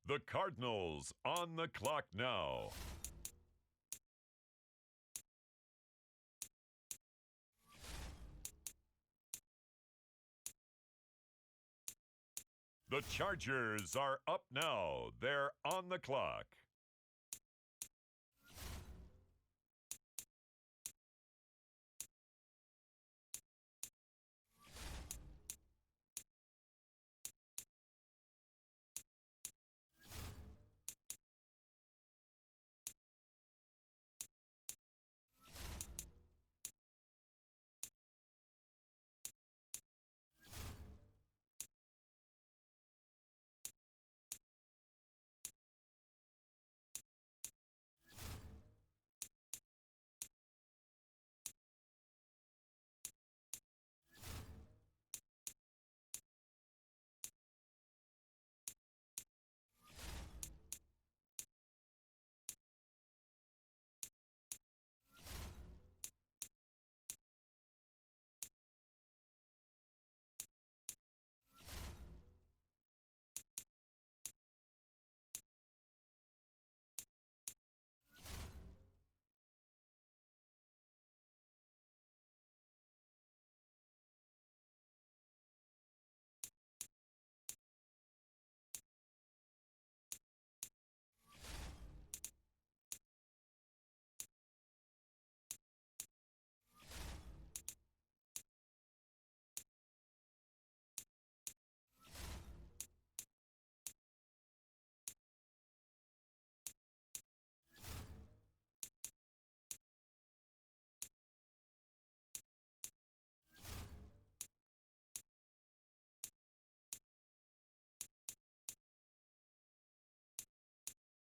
The Cardinals on the clock now. The Chargers are up now. They're on the clock.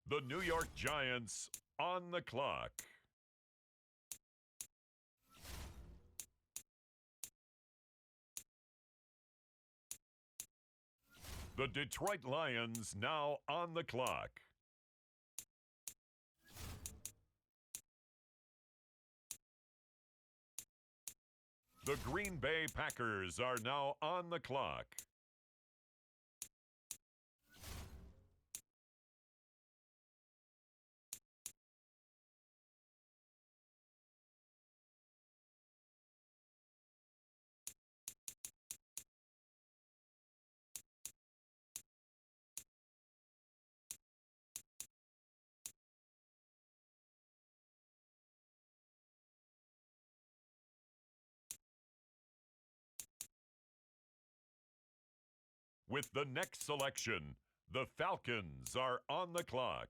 The New York Giants on the clock. The Detroit Lions now on the clock. The Green Bay Packers are now on the clock. With the next selection, the Falcons are on the clock.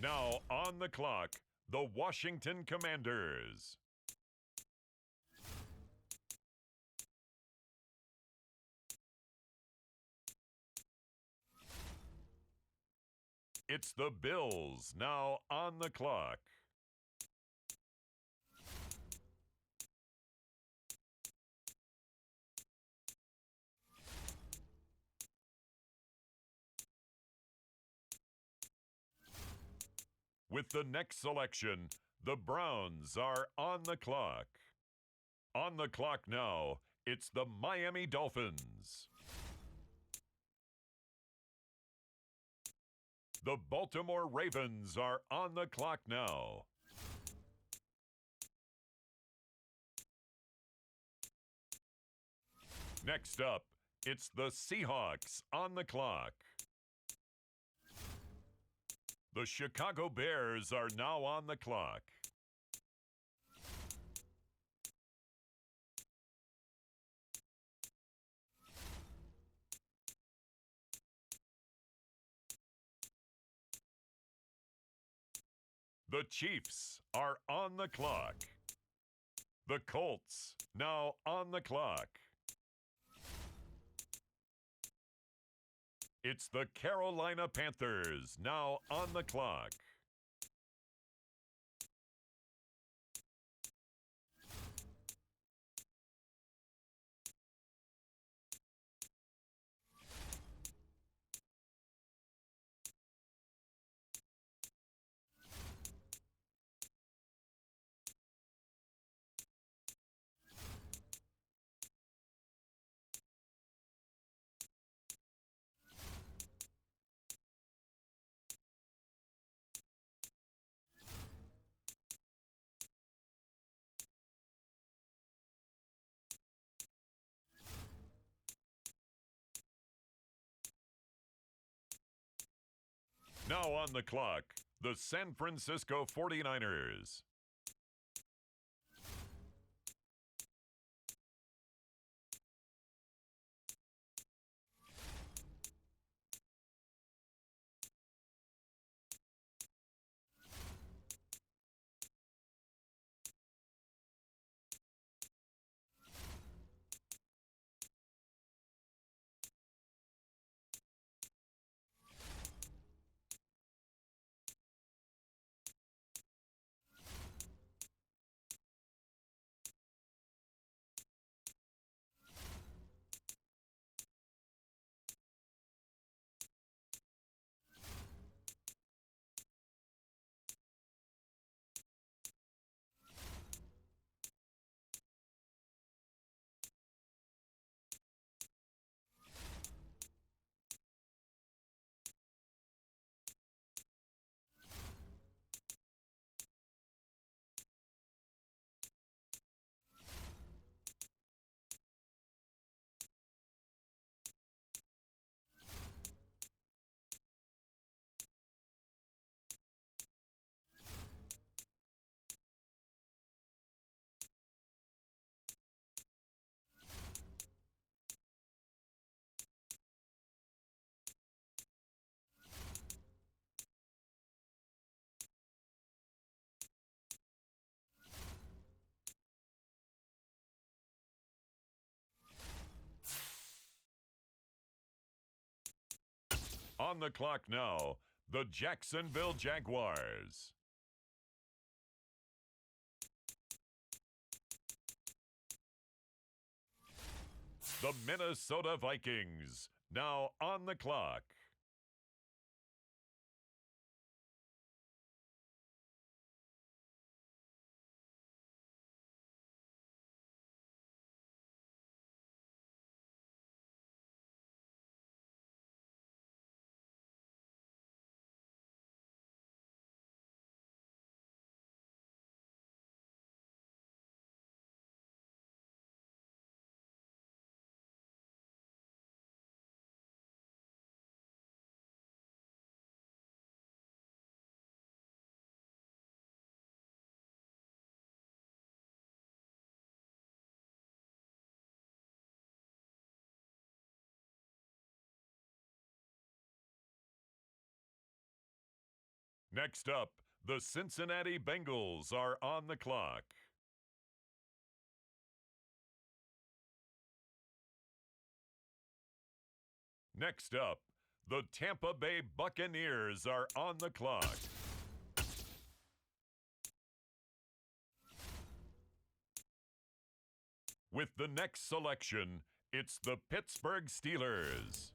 Now on the clock, the Washington Commanders. It's the Bills now on the clock. With the next selection, the Browns are on the clock. On the clock now, it's the Miami Dolphins. The Baltimore Ravens are on the clock now. Next up, it's the Seahawks on the clock. The Chicago Bears are now on the clock. The Chiefs are on the clock. The Colts now on the clock. It's the Carolina Panthers now on the clock. Now on the clock, the San Francisco 49ers. On the clock now, the Jacksonville Jaguars. The Minnesota Vikings. Now on the clock. Next up, the Cincinnati Bengals are on the clock. Next up, the Tampa Bay Buccaneers are on the clock. With the next selection, it's the Pittsburgh Steelers.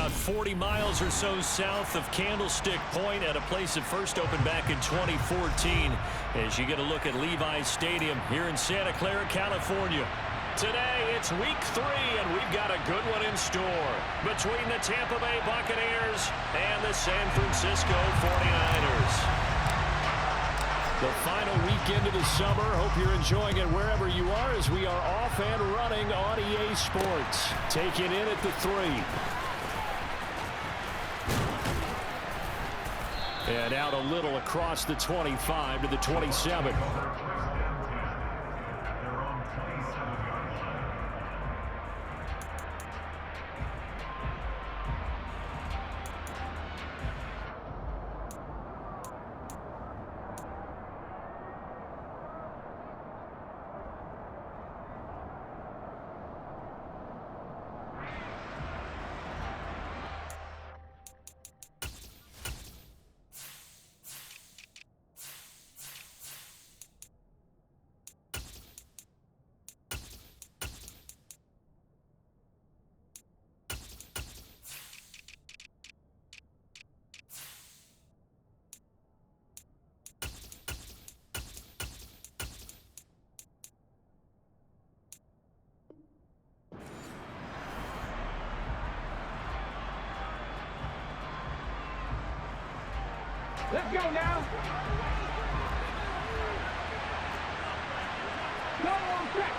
about 40 miles or so south of Candlestick Point at a place that first opened back in 2014 as you get a look at Levi's Stadium here in Santa Clara, California. Today, it's week 3, and we've got a good one in store between the Tampa Bay Buccaneers and the San Francisco 49ers. The final weekend of the summer. Hope you're enjoying it wherever you are as we are off and running on EA Sports. Taking in at the 3. And out a little across the 25 to the 27. Let's go now. Go on track.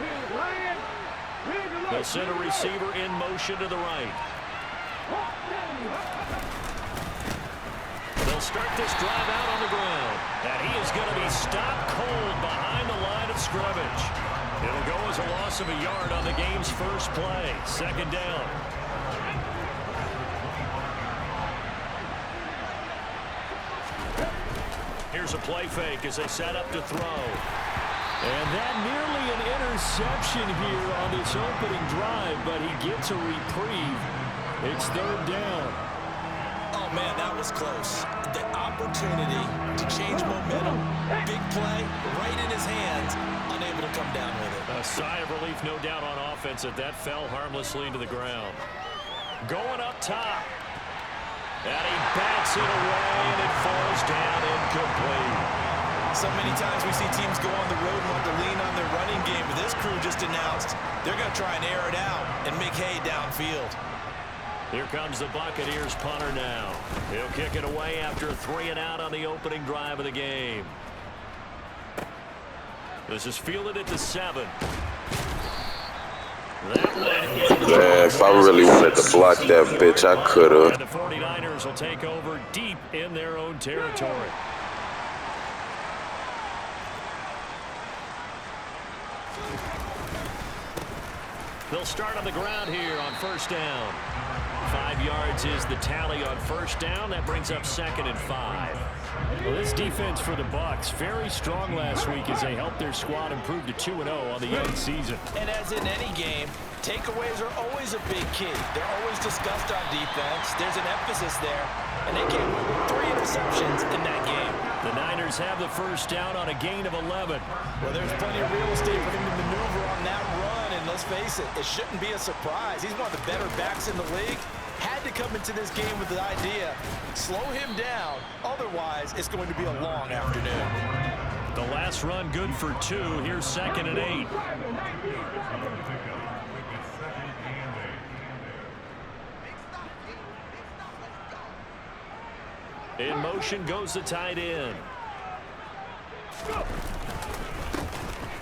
Here's Ryan. Here's the They'll send a receiver in motion to the right. They'll start this drive out on the ground. And he is going to be stopped cold behind the line of scrimmage. It'll go as a loss of a yard on the game's first play. Second down. Here's a play fake as they set up to throw. And that nearly an interception here on this opening drive, but he gets a reprieve. It's third down. Oh, man, that was close. The opportunity to change momentum, big play, right in his hands, unable to come down with it. A sigh of relief, no doubt, on offense that fell harmlessly into the ground. Going up top. And he bats it away, and it falls down incomplete. So many times we see teams go on the road and want to lean on their running game, but this crew just announced they're going to try and air it out and make hay downfield. Here comes the Buccaneers punter now. He'll kick it away after a 3 and out on the opening drive of the game. This is fielded at the 7. Man, if I really wanted to block that bitch, I could have. And the 49ers will take over deep in their own territory. They'll start on the ground here on first down. 5 yards is the tally on first down. That brings up 2nd and 5. Well, this defense for the Bucs, very strong last week as they helped their squad improve to 2-0 on the young season. And as in any game, takeaways are always a big key. They're always discussed on defense. There's an emphasis there, and they came with 3 interceptions in that game. The Niners have the first down on a gain of 11. Well, there's plenty of real estate for him to maneuver on that run, and let's face it, it shouldn't be a surprise. He's one of the better backs in the league. Had to come into this game with the idea, slow him down, otherwise it's going to be a long afternoon. The last run good for 2. Here's 2nd and 8. In motion goes the tight end.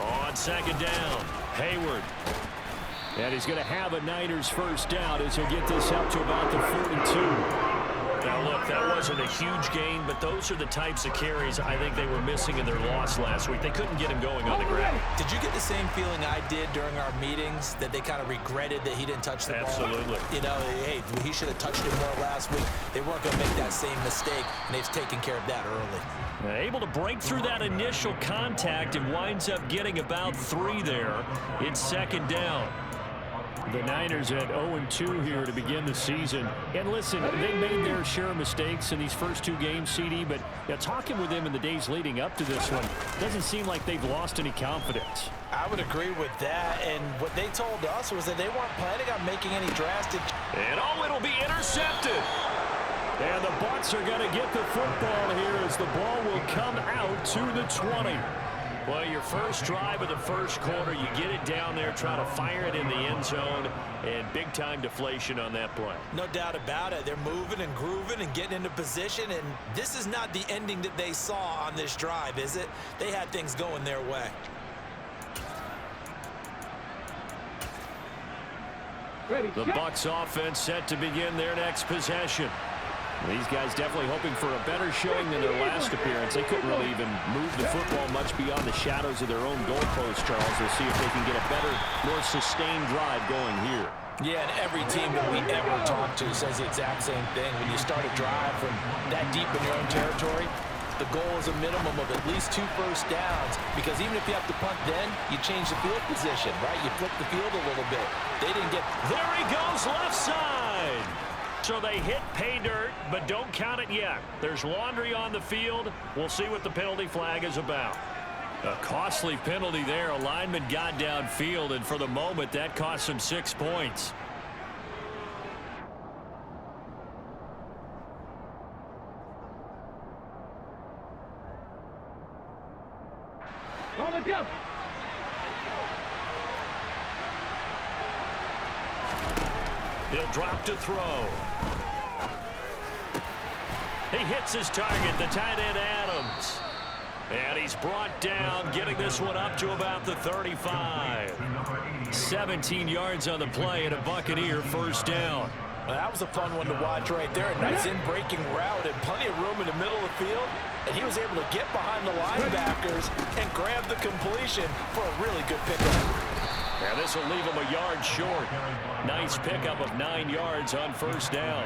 On 2nd down, Hayward. And he's going to have a Niners first down as he'll get this up to about the 42. Now, look, that wasn't a huge gain, but those are the types of carries I think they were missing in their loss last week. They couldn't get him going on the ground. Did you get the same feeling I did during our meetings, that they kind of regretted that he didn't touch the ball? Absolutely. You know, hey, he should have touched it more last week. They weren't going to make that same mistake, and they've taken care of that early. Able to break through that initial contact and winds up getting about 3 there. It's 2nd down. The Niners at 0-2 here to begin the season. And listen, they made their share of mistakes in these first two games, CD, but talking with them in the days leading up to this one, doesn't seem like they've lost any confidence. I would agree with that, and what they told us was that they weren't planning on making any drastic... And it'll be intercepted. And the Bucs are going to get the football here as the ball will come out to the 20. Well, your first drive of the first quarter, you get it down there, try to fire it in the end zone, and big-time deflation on that play. No doubt about it. They're moving and grooving and getting into position, and this is not the ending that they saw on this drive, is it? They had things going their way. The Bucs offense set to begin their next possession. These guys definitely hoping for a better showing than their last appearance. They couldn't really even move the football much beyond the shadows of their own goalpost, Charles. We'll see if they can get a better, more sustained drive going here. Yeah, and every team that we ever talk to says the exact same thing. When you start a drive from that deep in your own territory, the goal is a minimum of at least 2 first downs, because even if you have to punt then, you change the field position, right? You flip the field a little bit. They didn't get... There he goes, left side. So they hit pay dirt, but don't count it yet. There's laundry on the field. We'll see what the penalty flag is about. A costly penalty there. A lineman got downfield, and for the moment, that cost him 6 points. On the jump. He'll drop to throw. He hits his target, the tight end Adams. And he's brought down, getting this one up to about the 35. 17 yards on the play and a Buccaneer first down. Well, that was a fun one to watch right there. A nice in-breaking route and plenty of room in the middle of the field. And he was able to get behind the linebackers and grab the completion for a really good pickup. Now this will leave him a yard short. Nice pickup of 9 yards on first down.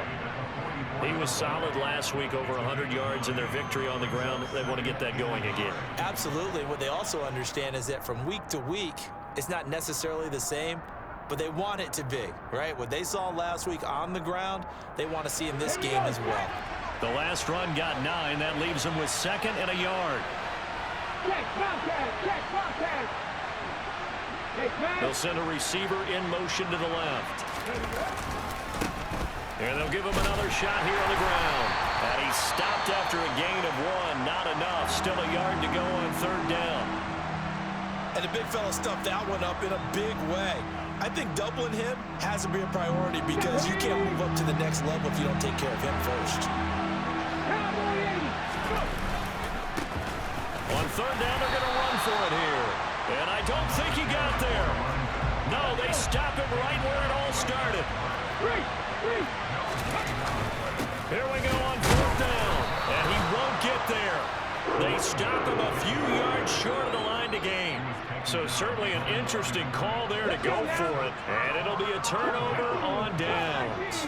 He was solid last week, over 100 yards in their victory on the ground. They want to get that going again. Absolutely. What they also understand is that from week to week, it's not necessarily the same, but they want it to be, right? What they saw last week on the ground, they want to see in this game as well. The last run got 9. That leaves them with 2nd and a yard. Check, contact, check, contact. They'll send a receiver in motion to the left. And they'll give him another shot here on the ground. And he's stopped after a gain of 1. Not enough. Still a yard to go on 3rd down. And the big fella stuffed that one up in a big way. I think doubling him has to be a priority, because you can't move up to the next level if you don't take care of him first. On 3rd down, they're going to run for it here. And I don't think he got there. No, they stop him right where it all started. Here we go on 4th down. And he won't get there. They stop him a few yards short of the line to gain. So certainly an interesting call there to go for it. And it'll be a turnover on downs.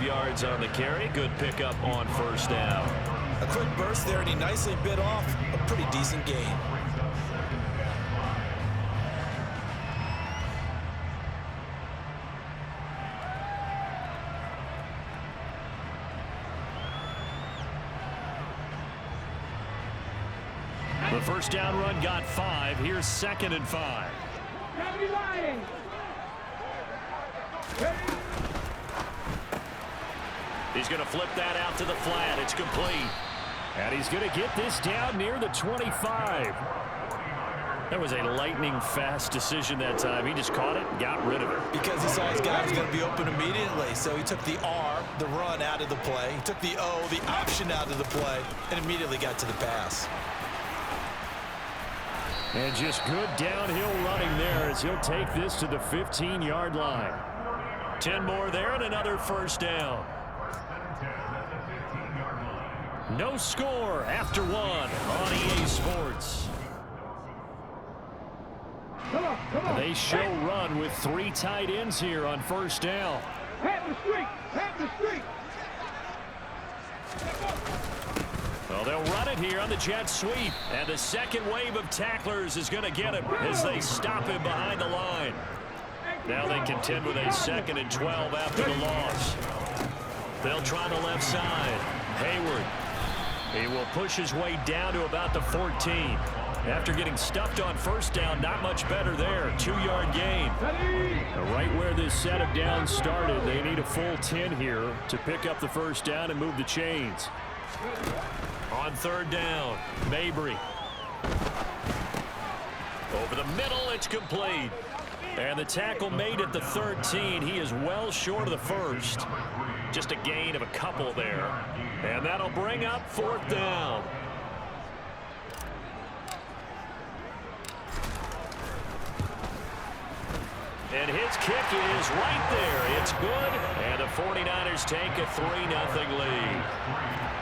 Yards on the carry. Good pickup on 1st down. A quick burst there, and he nicely bit off a pretty decent gain. The 1st down run got 5. Here's 2nd and 5. He's going to flip that out to the flat. It's complete. And he's going to get this down near the 25. That was a lightning-fast decision that time. He just caught it and got rid of it. Because he saw his guy was going to be open immediately. So he took the R, the run, out of the play. He took the O, the option, out of the play, and immediately got to the pass. And just good downhill running there as he'll take this to the 15-yard line. 10 more there and another first down. No score after one on EA Sports. Come on. They show run with 3 tight ends here on first down. Hat the street. Well, they'll run it here on the jet sweep. And the second wave of tacklers is going to get him as they stop him behind the line. Now they contend with a 2nd and 12 after the loss. They'll try the left side. Hayward. He will push his way down to about the 14. After getting stuffed on first down, not much better there. 2-yard gain. Right where this set of downs started, they need a full 10 here to pick up the first down and move the chains. On 3rd down, Mabry. Over the middle, it's complete. And the tackle made at the 13. He is well short of the first. Just a gain of a couple there. And that'll bring up 4th down. And his kick is right there. It's good. And the 49ers take a 3-0 lead.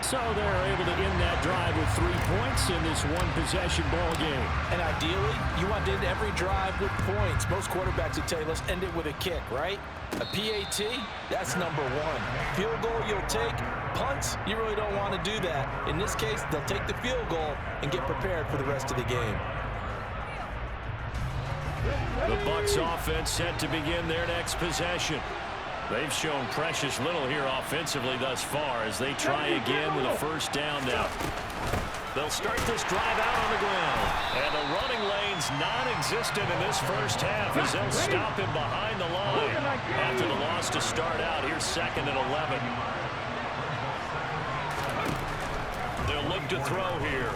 So they're able to end that drive with 3 points in this one-possession ball game. And ideally, you want to end every drive with points. Most quarterbacks would tell you, let's end it with a kick, right? A PAT, that's number 1. Field goal, you'll take. Punts, you really don't want to do that. In this case, they'll take the field goal and get prepared for the rest of the game. The Bucs offense set to begin their next possession. They've shown precious little here offensively thus far as they try again with a first down now. They'll start this drive out on the ground. And the running lane's non-existent in this first half as they'll stop him behind the line. After the loss to start out, here's 2nd and 11. They'll look to throw here.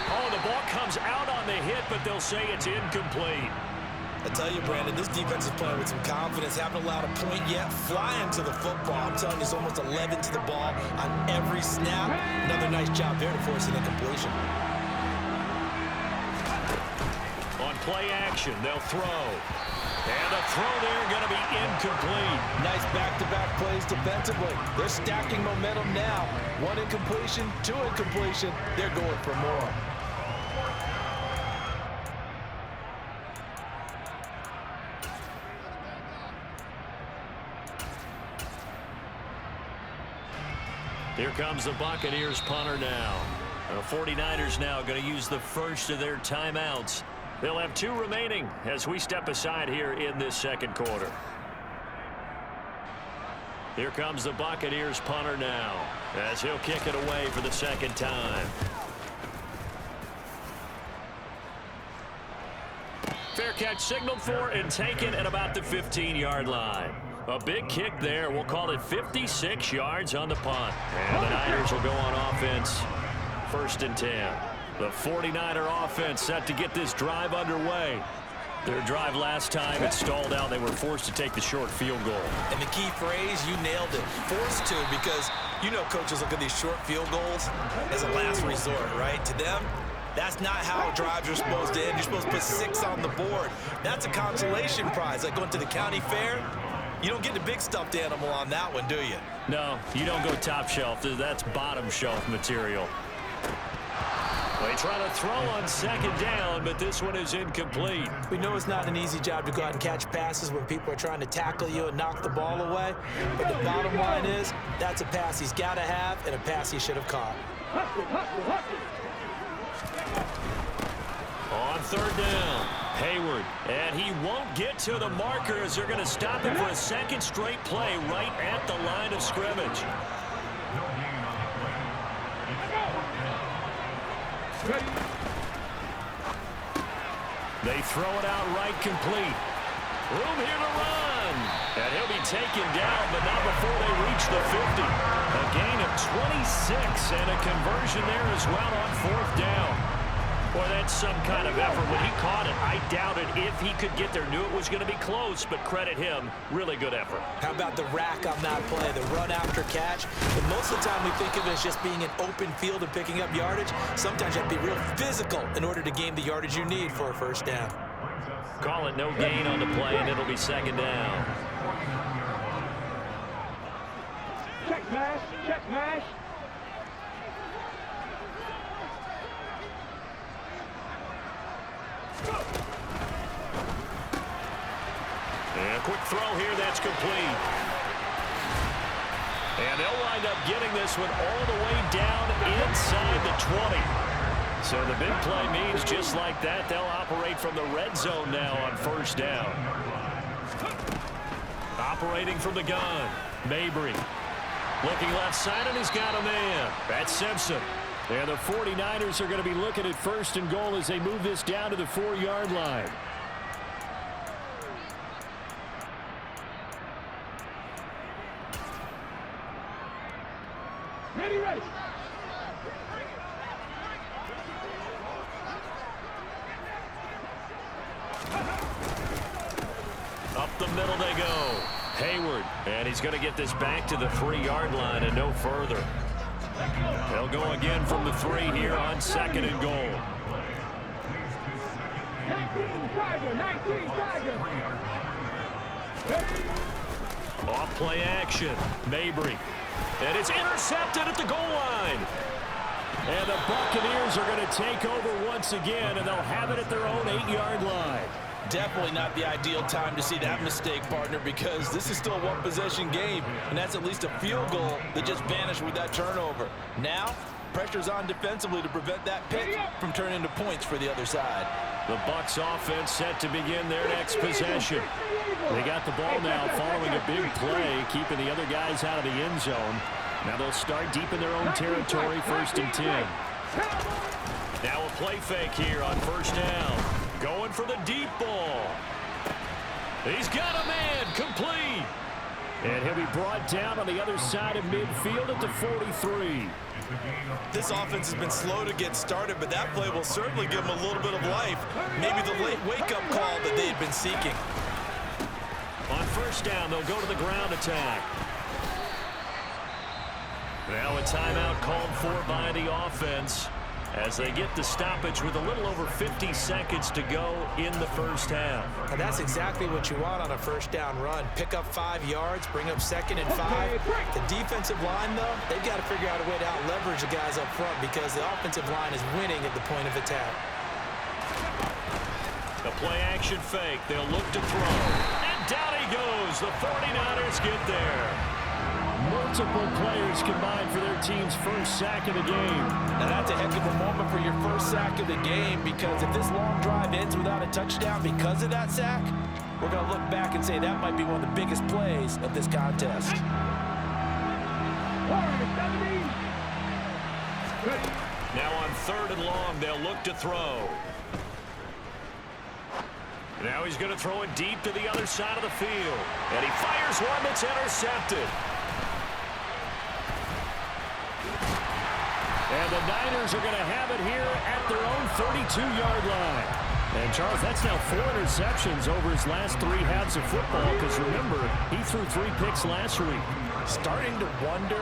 Oh, the ball comes out on the hit, but they'll say it's incomplete. I tell you, Brandon, this defense is playing with some confidence. Haven't allowed a point yet. Flying to the football. I'm telling you, it's almost 11 to the ball on every snap. Another nice job there to force an incompletion. On play action, they'll throw. And the throw there going to be incomplete. Nice back-to-back plays defensively. They're stacking momentum now. 1 incompletion, 2 incompletion. They're going for more. Here comes the Buccaneers punter now. The 49ers now going to use the first of their timeouts. They'll have 2 remaining as we step aside here in this second quarter. Here comes the Buccaneers punter now as he'll kick it away for the 2nd time. Fair catch signaled for and taken at about the 15-yard line. A big kick there. We'll call it 56 yards on the punt. And the Niners will go on offense. 1st and 10. The 49er offense set to get this drive underway. Their drive last time, it stalled out. They were forced to take the short field goal. And the key phrase, you nailed it. Forced to, because you know coaches look at these short field goals as a last resort, right? To them, that's not how drives are supposed to end. You're supposed to put 6 on the board. That's a consolation prize. Like going to the county fair, you don't get the big stuffed animal on that one, do you? No, you don't go top shelf. That's bottom shelf material. They try to throw on 2nd down, but this one is incomplete. We know it's not an easy job to go out and catch passes when people are trying to tackle you and knock the ball away. But the bottom line is, that's a pass he's got to have and a pass he should have caught. On 3rd down, Hayward. And he won't get to the marker as they're going to stop him for a 2nd straight play right at the line of scrimmage. They throw it out right complete. Room here to run. And he'll be taken down, but not before they reach the 50. A gain of 26 and a conversion there as well on 4th down. Boy, that's some kind of effort. When he caught it, I doubted if he could get there. Knew it was going to be close, but credit him. Really good effort. How about the rack on that play, the run after catch? But most of the time we think of it as just being an open field and picking up yardage. Sometimes you have to be real physical in order to gain the yardage you need for a 1st down. Call it no gain on the play, and it'll be second down. Check mash, check mash. And a quick throw here, that's complete. And they'll wind up getting this one all the way down inside the 20. So the big play means just like that, they'll operate from the red zone now on first down. Operating from the gun, Mabry. Looking left side, and he's got a man. That's Simpson. And the 49ers are going to be looking at first and goal as they move this down to the 4-yard line. Ready, ready. Up the middle they go. Hayward, and he's going to get this back to the 3-yard line and no further. They'll go again from the 3 here on second and goal. 19 Tiger, 19 Tiger. Off play action, Mabry. And it's intercepted at the goal line. And the Buccaneers are going to take over once again, and they'll have it at their own 8-yard line. Definitely not the ideal time to see that mistake, partner, because this is still a one-possession game, and that's at least a field goal that just vanished with that turnover. Now, pressure's on defensively to prevent that pick from turning into points for the other side. The Bucs offense set to begin their next possession. They got the ball now following a big play, keeping the other guys out of the end zone. Now they'll start deep in their own territory, 1st and 10. Now a play fake here on first down. Going for the deep ball. He's got a man, complete. And he'll be brought down on the other side of midfield at the 43. This offense has been slow to get started, but that play will certainly give them a little bit of life. Maybe the late wake-up call that they've been seeking. On first down, they'll go to the ground attack. Now a timeout called for by the offense as they get the stoppage with a little over 50 seconds to go in the first half. And that's exactly what you want on a first down run. Pick up 5 yards, bring up 2nd and 5. The defensive line, though, they've got to figure out a way to out-leverage the guys up front because the offensive line is winning at the point of attack. The play-action fake. They'll look to throw. And down he goes. The 49ers get there. Multiple players combined for their team's first sack of the game. Now that's a heck of a moment for your first sack of the game, because if this long drive ends without a touchdown because of that sack, we're going to look back and say that might be one of the biggest plays of this contest. Now on 3rd and long, they'll look to throw. Now he's going to throw it deep to the other side of the field. And he fires one that's intercepted. And the Niners are going to have it here at their own 32-yard line. And, Charles, that's now 4 interceptions over his last 3 halves of football because, remember, he threw 3 picks last week. Starting to wonder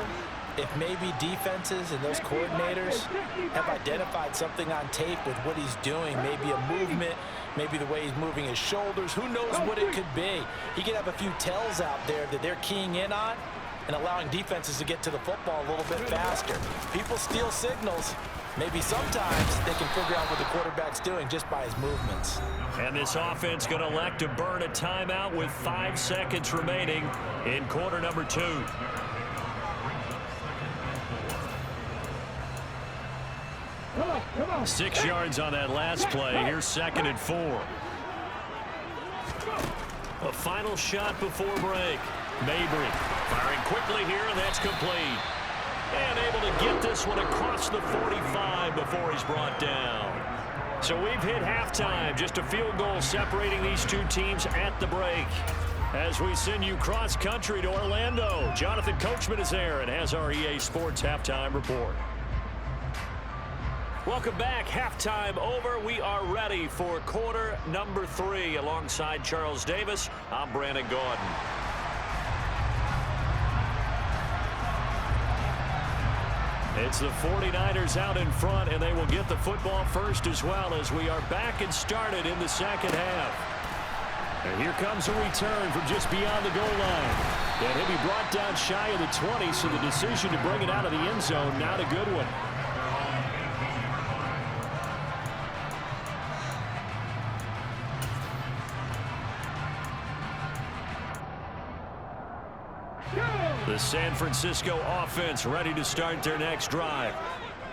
if maybe defenses and those coordinators have identified something on tape with what he's doing, maybe a movement, maybe the way he's moving his shoulders. Who knows what it could be? He could have a few tells out there that they're keying in on and allowing defenses to get to the football a little bit faster. People steal signals. Maybe sometimes they can figure out what the quarterback's doing just by his movements. And this offense going to elect to burn a timeout with 5 seconds remaining in quarter number 2. Come on. 6 yards on that last play. Here's 2nd and 4. A final shot before break. Mabry firing quickly here, and that's complete. And able to get this one across the 45 before he's brought down. So we've hit halftime. Just a field goal separating these two teams at the break. As we send you cross-country to Orlando, Jonathan Coachman is there and has our EA Sports Halftime Report. Welcome back. Halftime over. We are ready for quarter number 3. Alongside Charles Davis, I'm Brandon Gordon. It's the 49ers out in front, and they will get the football first as well as we are back and started in the second half. And here comes a return from just beyond the goal line. And he'll be brought down shy of the 20, so the decision to bring it out of the end zone, not a good one. The San Francisco offense ready to start their next drive.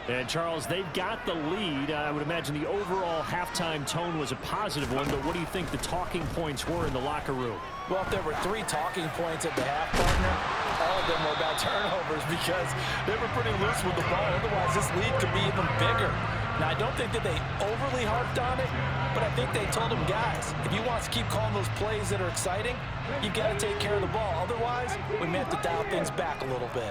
And, Charles, they've got the lead. I would imagine the overall halftime tone was a positive one, but what do you think the talking points were in the locker room? Well, if there were 3 talking points at the half, partner, all of them were about turnovers because they were pretty loose with the ball. Otherwise, this lead could be even bigger. Now, I don't think that they overly harped on it, but I think they told them, guys, if you want to keep calling those plays that are exciting, you've got to take care of the ball. Otherwise, we may have to dial things back a little bit.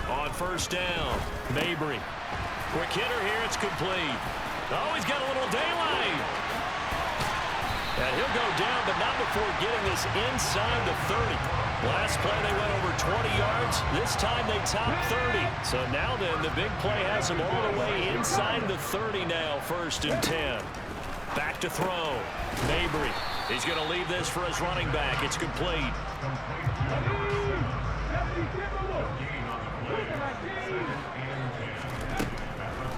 On first down, Mabry. Quick hitter here, it's complete. Oh, he's got a little daylight. And he'll go down, but not before getting this inside the 30. Last play, they went over 20 yards. This time, they topped 30. So now then, the big play has them all the way inside the 30 now, 1st and 10. Back to throw. Mabry. He's going to leave this for his running back. It's complete.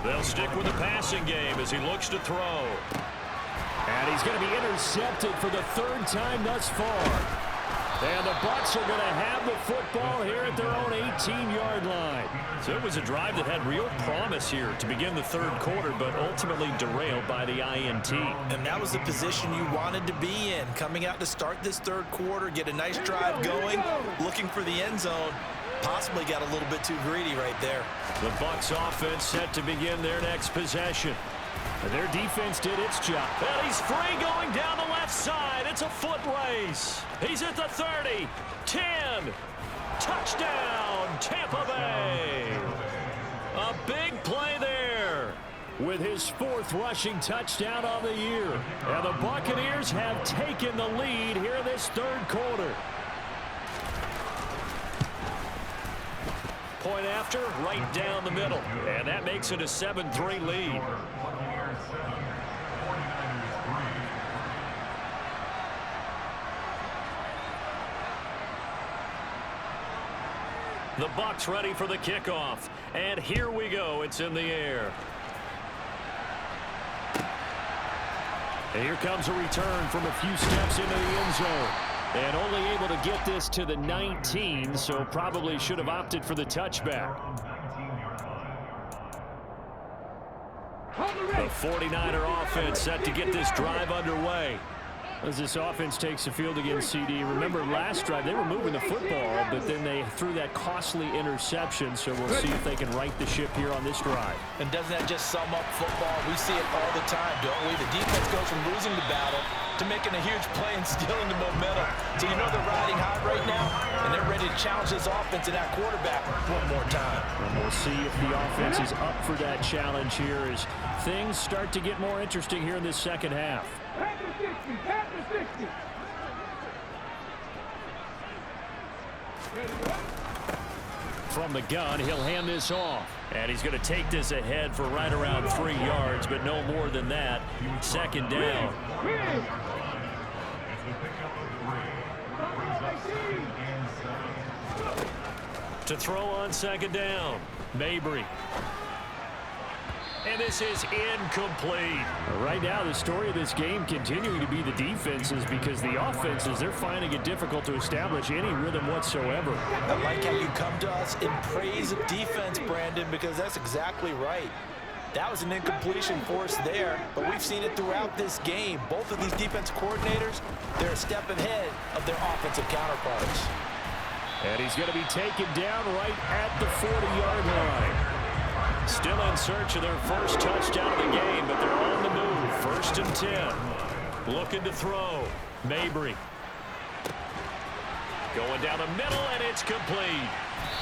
They'll stick with the passing game as he looks to throw. And he's going to be intercepted for the 3rd time thus far. And the Bucs are going to have the football here at their own 18-yard line. So it was a drive that had real promise here to begin the 3rd quarter, but ultimately derailed by the INT. And that was the position you wanted to be in, coming out to start this 3rd quarter, get a nice drive going, looking for the end zone. Possibly got a little bit too greedy right there. The Bucs offense set to begin their next possession. And their defense did its job. And he's free going down the left side. It's a foot race. He's at the 30, 10. Touchdown, Tampa Bay. A big play there with his 4th rushing touchdown on the year. And the Buccaneers have taken the lead here in this 3rd quarter. Point after, right down the middle. And that makes it a 7-3 lead. The Bucs ready for the kickoff. And here we go. It's in the air. And here comes a return from a few steps into the end zone. And only able to get this to the 19, so probably should have opted for the touchback. The 49er offense set to get this drive underway. As this offense takes the field against CD, remember last drive they were moving the football, but then they threw that costly interception, so we'll see if they can right the ship here on this drive. And doesn't that just sum up football? We see it all the time, don't we? The defense goes from losing the battle to making a huge play and stealing the momentum. So you know they're riding high right now, and they're ready to challenge this offense and that quarterback one more time. And we'll see if the offense is up for that challenge here as things start to get more interesting here in this 2nd half. From the gun, he'll hand this off. And he's going to take this ahead for right around 3 yards, but no more than that. 2nd down. To throw on 2nd down, Mabry. And this is incomplete. Right now, the story of this game continuing to be the defenses because the offenses, they're finding it difficult to establish any rhythm whatsoever. I like how you come to us in praise of defense, Brandon, because that's exactly right. That was an incompletion for us there, but we've seen it throughout this game. Both of these defense coordinators, they're a step ahead of their offensive counterparts. And he's going to be taken down right at the 40-yard line. Still in search of their first touchdown of the game, but they're on the move. 1st and 10. Looking to throw. Mabry. Going down the middle, and it's complete.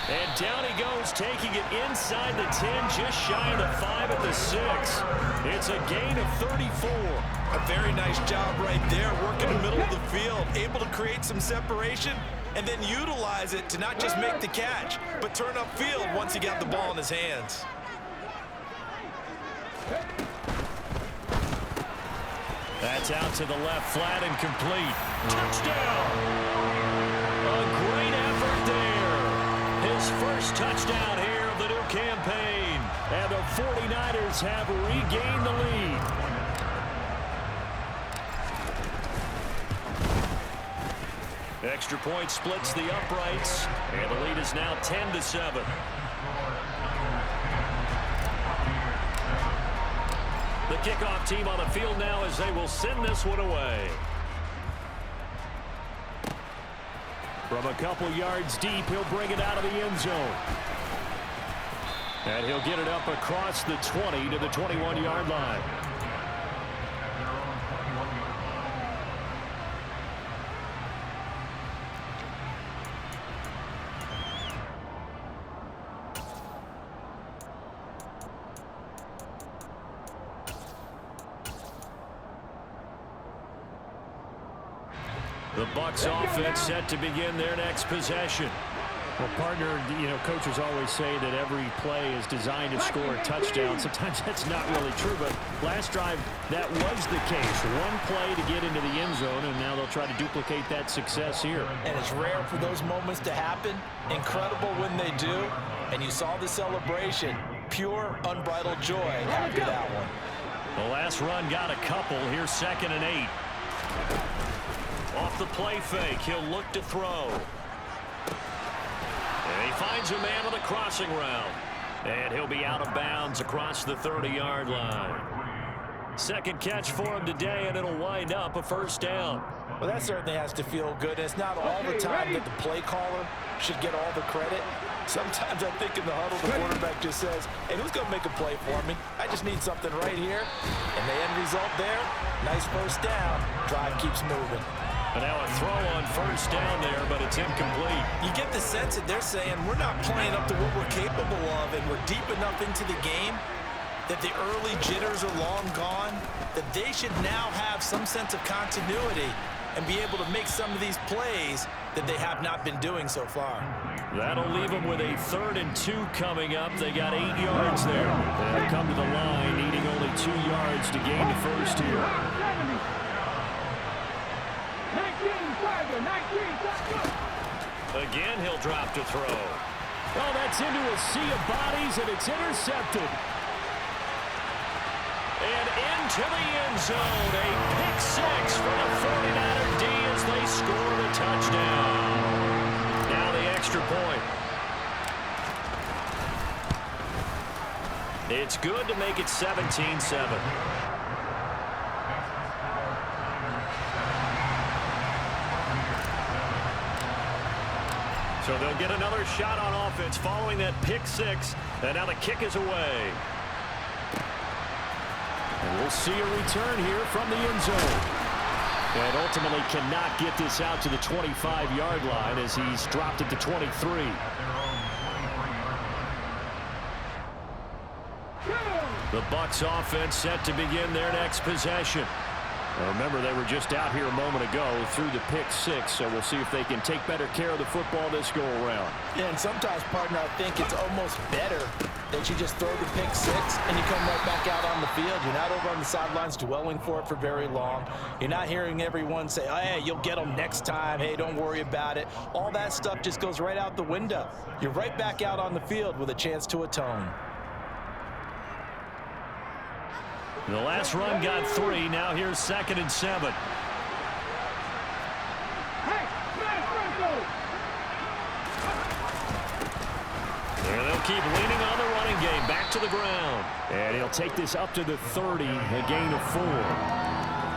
And down he goes, taking it inside the 10, just shy of the 5 at the 6. It's a gain of 34. A very nice job right there, working the middle of the field, able to create some separation, and then utilize it to not just make the catch, but turn upfield once he got the ball in his hands. That's out to the left, flat and complete. Touchdown! A great effort there. His first touchdown here of the new campaign. And the 49ers have regained the lead. Extra point splits the uprights, and the lead is now 10-7. The kickoff team on the field now as they will send this one away. From a couple yards deep, he'll bring it out of the end zone. And he'll get it up across the 20 to the 21-yard line. The Bucs offense set to begin their next possession. Well, partner, coaches always say that every play is designed to score a touchdown. Sometimes that's not really true, but last drive, that was the case. One play to get into the end zone, and now they'll try to duplicate that success here. And it's rare for those moments to happen. Incredible when they do. And you saw the celebration. Pure, unbridled joy after that one. The last run got a couple. Here's 2nd and 8. Off the play fake, he'll look to throw. And he finds a man on the crossing route. And he'll be out of bounds across the 30-yard line. Second catch for him today, and it'll wind up a first down. Well, that certainly has to feel good. It's not all the time that the play caller should get all the credit. Sometimes I think in the huddle, the quarterback just says, hey, who's going to make a play for me? I just need something right here. And the end result there, nice first down. Drive keeps moving. And now a throw on first down there, but it's incomplete. You get the sense that they're saying we're not playing up to what we're capable of, and we're deep enough into the game that the early jitters are long gone, that they should now have some sense of continuity and be able to make some of these plays that they have not been doing so far. That'll leave them with a 3rd and 2 coming up. They got 8 yards there. They'll come to the line, needing only 2 yards to gain the first here. Again, he'll drop to throw. Oh, that's into a sea of bodies, and it's intercepted. And into the end zone. A pick 6 for the 49er D as they score the touchdown. Now the extra point. It's good to make it 17-7. So they'll get another shot on offense following that pick 6. And now the kick is away. And we'll see a return here from the end zone. And ultimately cannot get this out to the 25-yard line as he's dropped it to 23. The Bucs offense set to begin their next possession. Well, remember, they were just out here a moment ago through the pick 6, so we'll see if they can take better care of the football this go-around. Yeah, and sometimes, partner, I think it's almost better that you just throw the pick 6 and you come right back out on the field. You're not over on the sidelines dwelling for it for very long. You're not hearing everyone say, oh, hey, you'll get them next time. Hey, don't worry about it. All that stuff just goes right out the window. You're right back out on the field with a chance to atone. The last run got 3. Now here's 2nd and 7. There they'll keep leaning on the running game. Back to the ground. And he'll take this up to the 30, a gain of 4.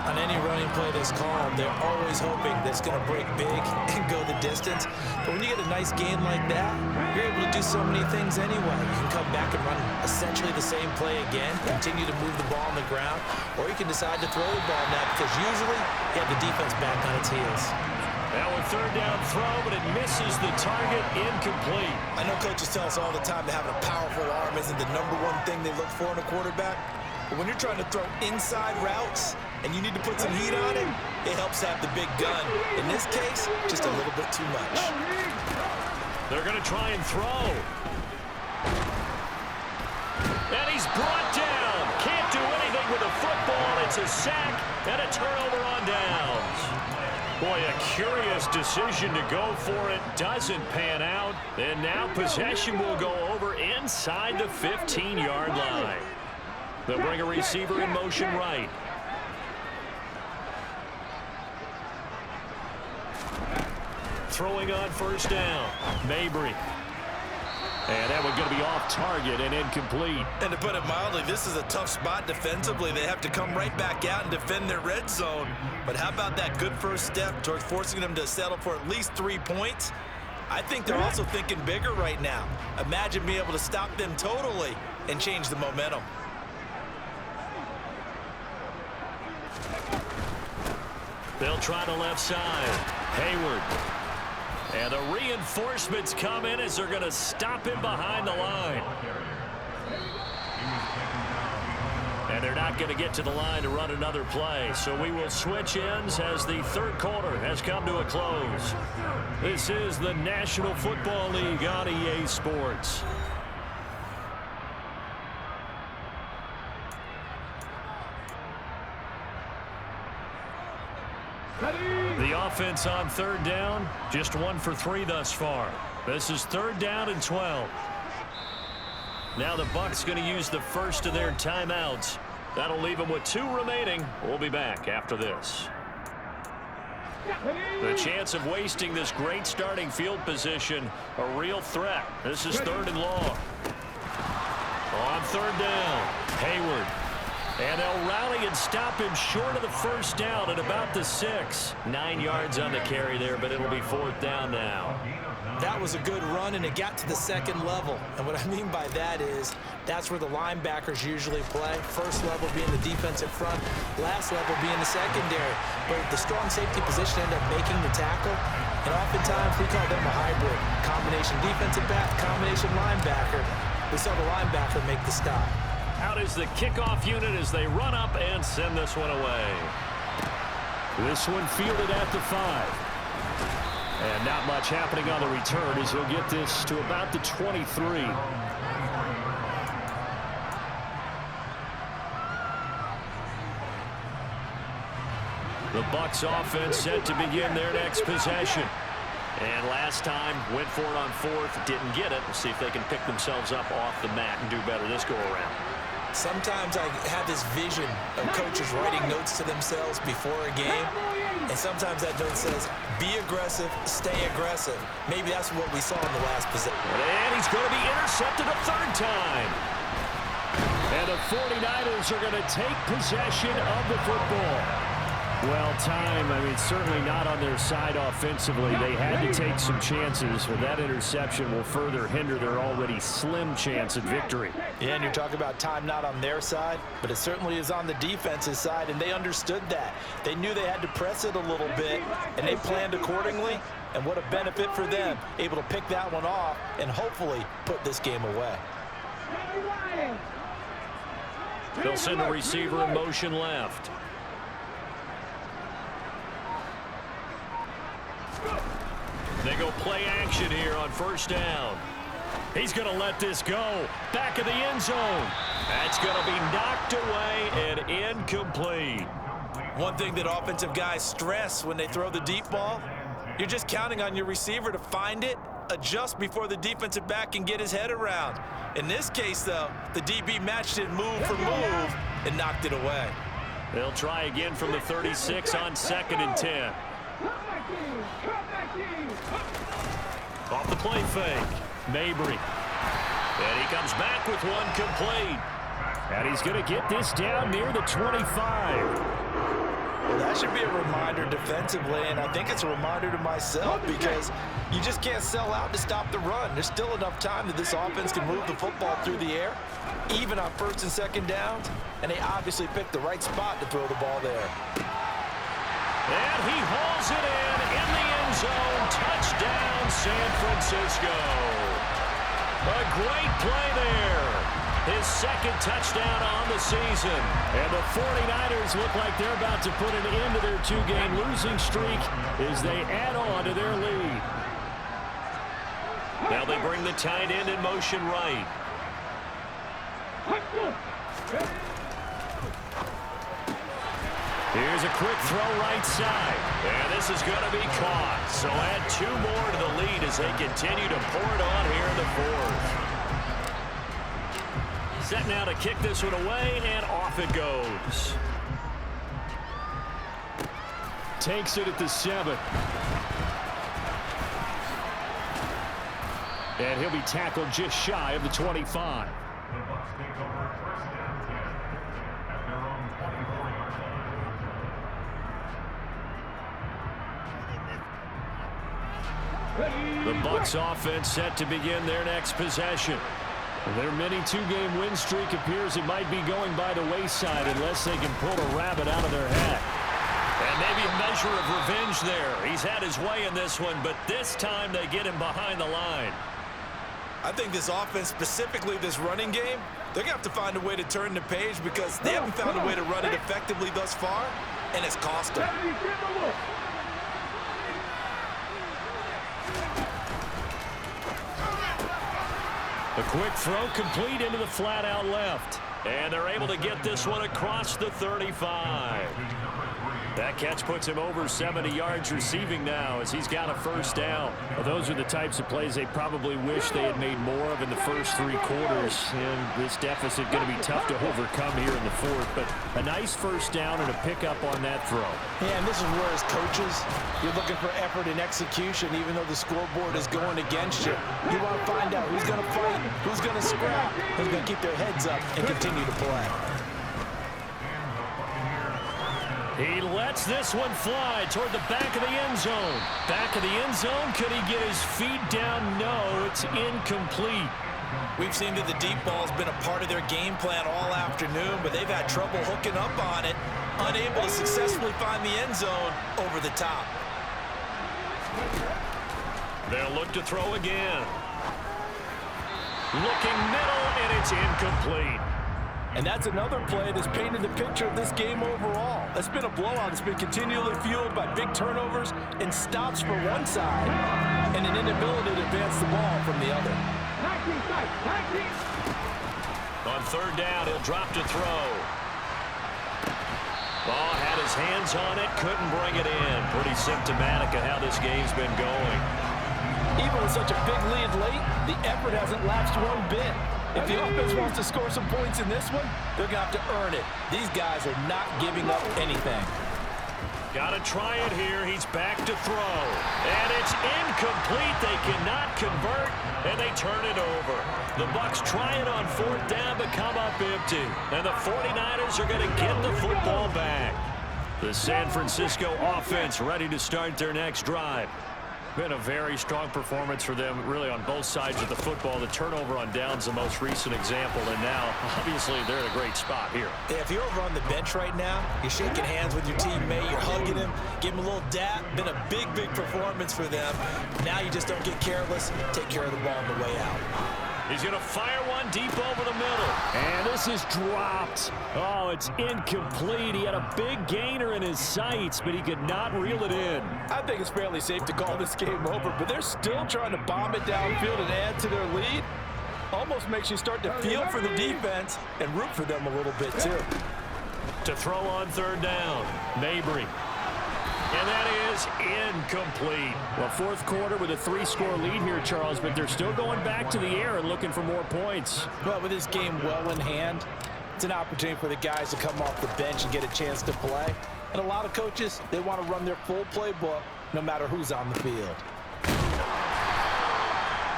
On any running play that's called, they're always hoping that's going to break big and go the distance. But when you get a nice gain like that, you're able to do so many things anyway. You can come back and run essentially the same play again, continue to move the ball on the ground, or you can decide to throw the ball now because usually you have the defense back on its heels. Now a 3rd down throw, but it misses the target, incomplete. I know coaches tell us all the time that having a powerful arm isn't the #1 thing they look for in a quarterback. But when you're trying to throw inside routes and you need to put some heat on it, it helps have the big gun. In this case, just a little bit too much. They're going to try and throw. And he's brought down. Can't do anything with the football. It's a sack and a turnover on downs. Boy, a curious decision to go for it. Doesn't pan out. And now possession will go over inside the 15-yard line. They'll bring a receiver in motion right. Throwing on first down. Mabry. And that one's going to be off target and incomplete. And to put it mildly, this is a tough spot defensively. They have to come right back out and defend their red zone. But how about that good first step towards forcing them to settle for at least 3 points? I think they're also thinking bigger right now. Imagine being able to stop them totally and change the momentum. They'll try the left side. Hayward. And the reinforcements come in as they're going to stop him behind the line. And they're not going to get to the line to run another play. So we will switch ends as the third quarter has come to a close. This is the National Football League on EA Sports. The offense on third down, just 1 for 3 thus far. This is 3rd down and 12. Now the Bucs going to use the first of their timeouts. That'll leave them with 2 remaining. We'll be back after this. The chance of wasting this great starting field position, a real threat. This is 3rd and long. On 3rd down, Hayward. And they'll rally and stop him short of the first down at about the 6. 9 yards on the carry there, but it'll be 4th down now. That was a good run, and it got to the second level. And what I mean by that is that's where the linebackers usually play. First level being the defensive front, last level being the secondary. But the strong safety position ended up making the tackle. And oftentimes we call them a hybrid. Combination defensive back, combination linebacker. We saw the linebacker make the stop. Out is the kickoff unit as they run up and send this one away. This one fielded at the 5. And not much happening on the return as he'll get this to about the 23. The Bucs offense set to begin their next possession. And last time went for it on 4th, didn't get it. We'll see if they can pick themselves up off the mat and do better this go around. Sometimes I have this vision of coaches writing notes to themselves before a game, and sometimes that note says, be aggressive, stay aggressive. Maybe that's what we saw in the last possession. And he's going to be intercepted a 3rd time. And the 49ers are going to take possession of the football. Well, certainly not on their side offensively. They had to take some chances, but that interception will further hinder their already slim chance at victory. Yeah, and you're talking about time not on their side, but it certainly is on the defense's side, and they understood that. They knew they had to press it a little bit, and they planned accordingly, and what a benefit for them, able to pick that one off and hopefully put this game away. They'll send a receiver in motion left. They go play action here on 1st down. He's going to let this go. Back of the end zone. That's going to be knocked away and incomplete. One thing that offensive guys stress when they throw the deep ball, you're just counting on your receiver to find it, adjust before the defensive back can get his head around. In this case, though, the DB matched it move for move and knocked it away. They'll try again from the 36 on 2nd and 10. Off the play fake, Mabry. And he comes back with one complete. And he's going to get this down near the 25. Well, that should be a reminder defensively, and I think it's a reminder to myself because you just can't sell out to stop the run. There's still enough time that this offense can move the football through the air, even on 1st and 2nd downs, and they obviously picked the right spot to throw the ball there. And he hauls it in the end zone. Touchdown, San Francisco. A great play there. His 2nd touchdown on the season. And the 49ers look like they're about to put an end to their 2-game losing streak as they add on to their lead. Now they bring the tight end in motion right. a quick throw right side. And this is going to be caught. So add 2 more to the lead as they continue to pour it on here in the fourth. Set now to kick this one away, and off it goes. Takes it at the 7. And he'll be tackled just shy of the 25. The Bucs offense set to begin their next possession. Their mini 2-game win streak appears it might be going by the wayside unless they can pull a rabbit out of their hat. And maybe a measure of revenge there. He's had his way in this one, but this time they get him behind the line. I think this offense, specifically this running game, they're going to have to find a way to turn the page because they haven't found a way to run it effectively thus far, and it's cost them. A quick throw complete into the flat out left. And they're able to get this one across the 35. That catch puts him over 70 yards receiving now as he's got a first down. Well, those are the types of plays they probably wish they had made more of in the first 3 quarters. And this deficit going to be tough to overcome here in the fourth. But a nice first down and a pickup on that throw. Yeah, and this is where as coaches, you're looking for effort and execution even though the scoreboard is going against you. You want to find out who's going to fight, who's going to scrap, who's going to keep their heads up and continue to play. He lets this one fly toward the back of the end zone. Back of the end zone. Could he get his feet down? No, it's incomplete. We've seen that the deep ball has been a part of their game plan all afternoon, but they've had trouble hooking up on it, unable to successfully find the end zone over the top. They'll look to throw again. Looking middle, and it's incomplete. And that's another play that's painted the picture of this game overall. It's been a blowout. It's been continually fueled by big turnovers and stops for one side and an inability to advance the ball from the other. 19. On third down, he'll drop to throw. Ball had his hands on it, couldn't bring it in. Pretty symptomatic of how this game's been going. Even with such a big lead late, the effort hasn't lapsed one bit. If the offense wants to score some points in this one, they're going to have to earn it. These guys are not giving up anything. Got to try it here. He's back to throw. And it's incomplete. They cannot convert, and they turn it over. The Bucs try it on fourth down, but come up empty. And the 49ers are going to get the football back. The San Francisco offense ready to start their next drive. Been a very strong performance for them, really, on both sides of the football. The turnover on downs the most recent example, and now, obviously, they're in a great spot here. Yeah, if you're over on the bench right now, you're shaking hands with your teammate, you're hugging him, give him a little dap. Been a big, big performance for them. Now you just don't get careless. Take care of the ball on the way out. He's going to fire one deep over the middle. And this is dropped. Oh, it's incomplete. He had a big gainer in his sights, but he could not reel it in. I think it's fairly safe to call this game over, but they're still trying to bomb it downfield and add to their lead. Almost makes you start to feel for the defense and root for them a little bit, too. To throw on third down, Mabry. And that is incomplete. Well, fourth quarter with a 3-score lead here, Charles, but they're still going back to the air and looking for more points. Well, with this game well in hand, it's an opportunity for the guys to come off the bench and get a chance to play. And a lot of coaches, they want to run their full playbook no matter who's on the field.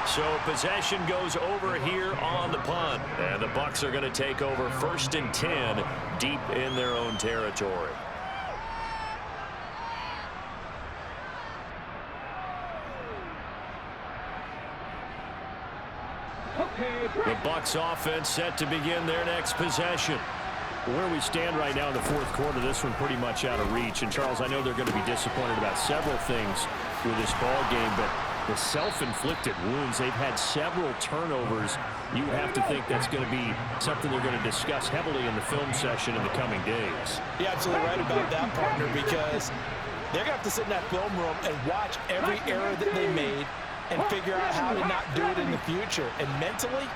So possession goes over here on the punt. And the Bucs are going to take over 1st and 10 deep in their own territory. The Bucs offense set to begin their next possession. Where we stand right now in the fourth quarter, this one pretty much out of reach. And, Charles, I know they're going to be disappointed about several things with this ball game, but the self-inflicted wounds, they've had several turnovers. You have to think that's going to be something they're going to discuss heavily in the film session in the coming days. You're absolutely right about that, partner, because they're going to have to sit in that film room and watch every error that they made and figure out how to not do it in the future. And mentally,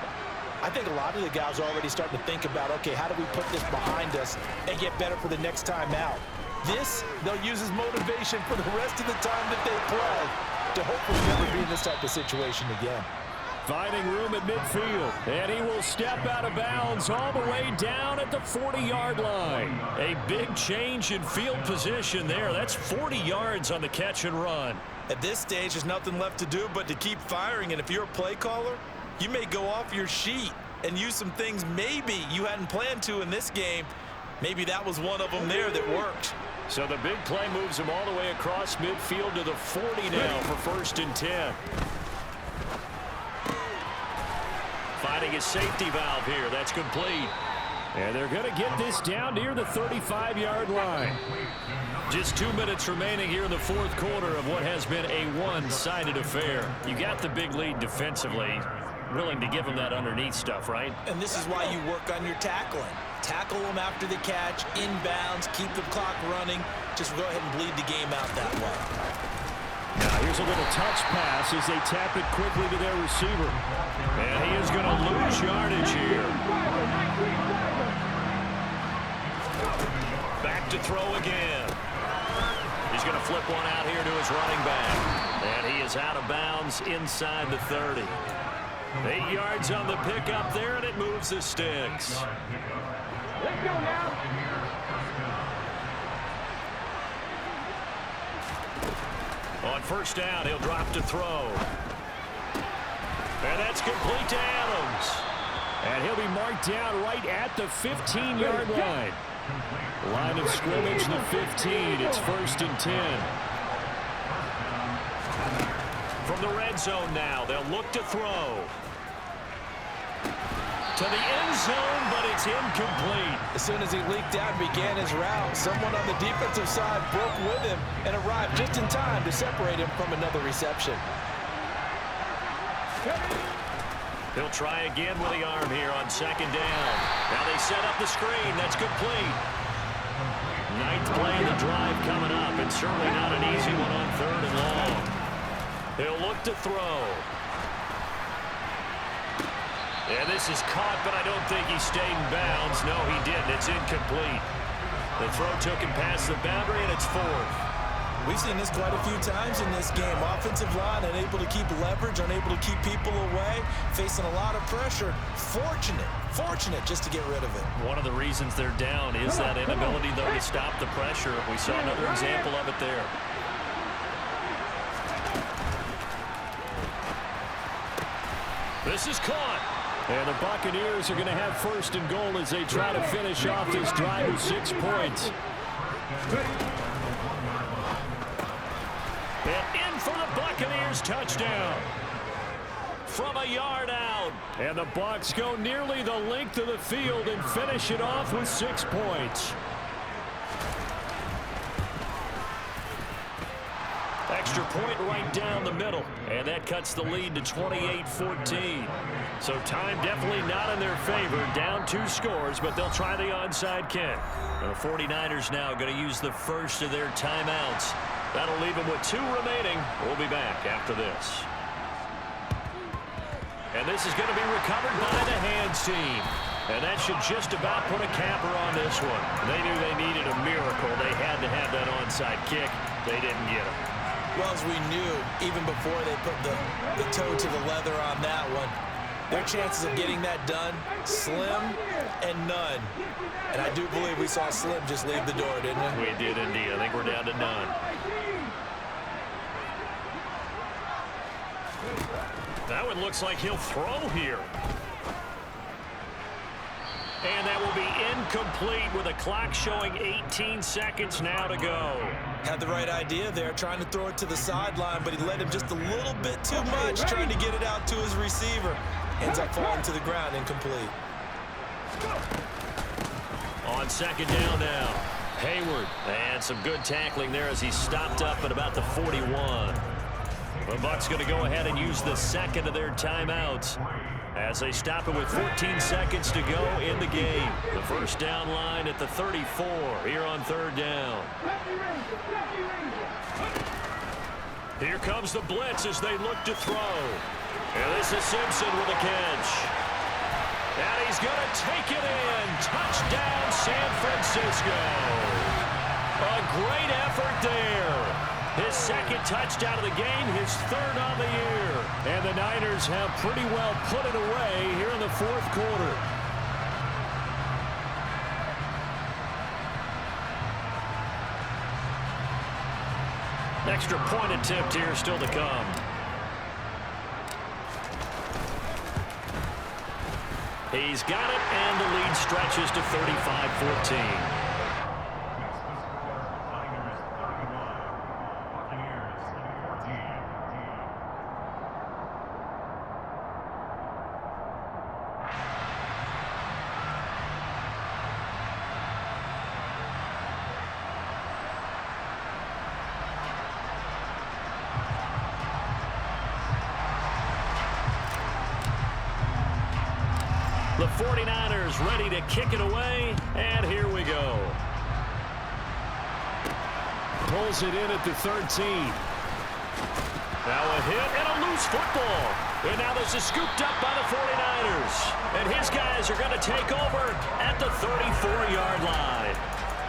I think a lot of the guys are already starting to think about, okay, how do we put this behind us and get better for the next time out? This, they'll use as motivation for the rest of the time that they play to hopefully never be in this type of situation again. Finding room at midfield, and he will step out of bounds all the way down at the 40-yard line. A big change in field position there. That's 40 yards on the catch and run. At this stage, there's nothing left to do but to keep firing, and if you're a play caller, you may go off your sheet and use some things maybe you hadn't planned to in this game. Maybe that was one of them there that worked. So the big play moves him all the way across midfield to the 40 now for 1st and 10. Finding his safety valve here. That's complete. And they're going to get this down near the 35-yard line. Just 2 minutes remaining here in the 4th quarter of what has been a one-sided affair. You got the big lead defensively. Willing to give them that underneath stuff, right? And this is why you work on your tackling. Tackle them after the catch, inbounds, keep the clock running. Just go ahead and bleed the game out that way. Now here's a little touch pass as they tap it quickly to their receiver. And he is going to lose yardage here. Back to throw again. He's going to flip one out here to his running back. And he is out of bounds inside the 30. 8 yards on the pickup there, and it moves the sticks. Let's go now. On 1st down, he'll drop to throw. And that's complete to Adams. And he'll be marked down right at the 15-yard line. Line of scrimmage, the 15. It's 1st and 10. From the red zone now, they'll look to throw. To the end zone, but it's incomplete. As soon as he leaked out and began his route, someone on the defensive side broke with him and arrived just in time to separate him from another reception. He'll try again with the arm here on 2nd down. Now they set up the screen. That's complete. 9th play of the drive coming up, and certainly not an easy one on 3rd and long. He'll look to throw. And this is caught, but I don't think he stayed in bounds. No, he didn't. It's incomplete. The throw took him past the boundary, and it's 4th. We've seen this quite a few times in this game. Offensive line unable to keep leverage, unable to keep people away, facing a lot of pressure. Fortunate just to get rid of it. One of the reasons they're down is that inability, though, to stop the pressure. We saw another example of it there. This is caught. And the Buccaneers are going to have 1st and goal as they try to finish off this drive with 6 points. And in for the Buccaneers touchdown. From a yard out. And the Bucs go nearly the length of the field and finish it off with 6 points. Extra point right down the middle. And that cuts the lead to 28-14. So time definitely not in their favor. Down 2 scores, but they'll try the onside kick. And the 49ers now going to use the first of their timeouts. That'll leave them with 2 remaining. We'll be back after this. And this is going to be recovered by the hands team. And that should just about put a capper on this one. They knew they needed a miracle. They had to have that onside kick. They didn't get it. Well, as we knew, even before they put the toe to the leather on that one, their chances of getting that done, slim and none. And I do believe we saw Slim just leave the door, didn't we? We did indeed. I think we're down to none. That one looks like he'll throw here. And that will be incomplete with a clock showing 18 seconds now to go. Had the right idea there, trying to throw it to the sideline, but he let him just a little bit too much, trying to get it out to his receiver. Ends up falling to the ground, incomplete. On 2nd down now, Hayward. And some good tackling there as he stopped up at about the 41. The Bucs going to go ahead and use the 2nd of their timeouts as they stop it with 14 seconds to go in the game. The 1st down line at the 34 here on 3rd down. Here comes the blitz as they look to throw. And this is Simpson with a catch. And he's going to take it in. Touchdown, San Francisco. A great effort there. His second touchdown of the game, his third on the year. And the Niners have pretty well put it away here in the fourth quarter. Extra point attempt here still to come. He's got it, and the lead stretches to 35-14. The 49ers ready to kick it away, and here we go. Pulls it in at the 13. Now a hit and a loose football. And now this is scooped up by the 49ers. And his guys are going to take over at the 34-yard line.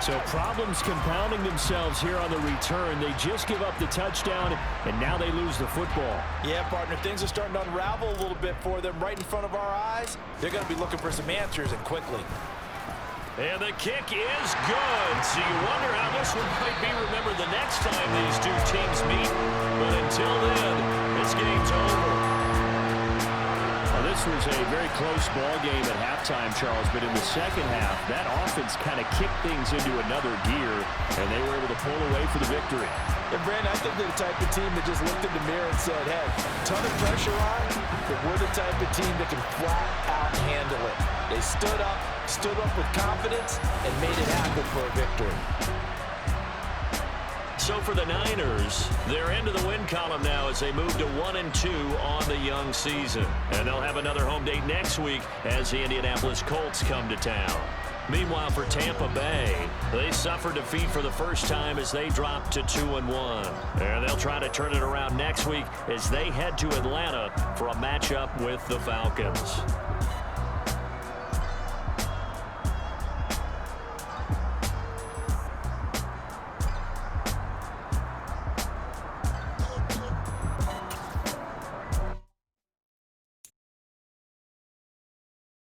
So problems compounding themselves here on the return. They just give up the touchdown, and now they lose the football. Yeah, partner, things are starting to unravel a little bit for them right in front of our eyes. They're going to be looking for some answers, and quickly. And the kick is good. So you wonder how this one might be remembered the next time these two teams meet. But until then, this game's over. This was a very close ball game at halftime, Charles, but in the second half, that offense kind of kicked things into another gear, and they were able to pull away for the victory. And, Brandon, I think they're the type of team that just looked in the mirror and said, hey, ton of pressure on, but we're the type of team that can flat out handle it. They stood up with confidence, and made it happen for a victory. So for the Niners, they're into the win column now as they move to 1-2 on the young season. And they'll have another home date next week as the Indianapolis Colts come to town. Meanwhile, for Tampa Bay, they suffered defeat for the first time as they dropped to 2-1. And they'll try to turn it around next week as they head to Atlanta for a matchup with the Falcons.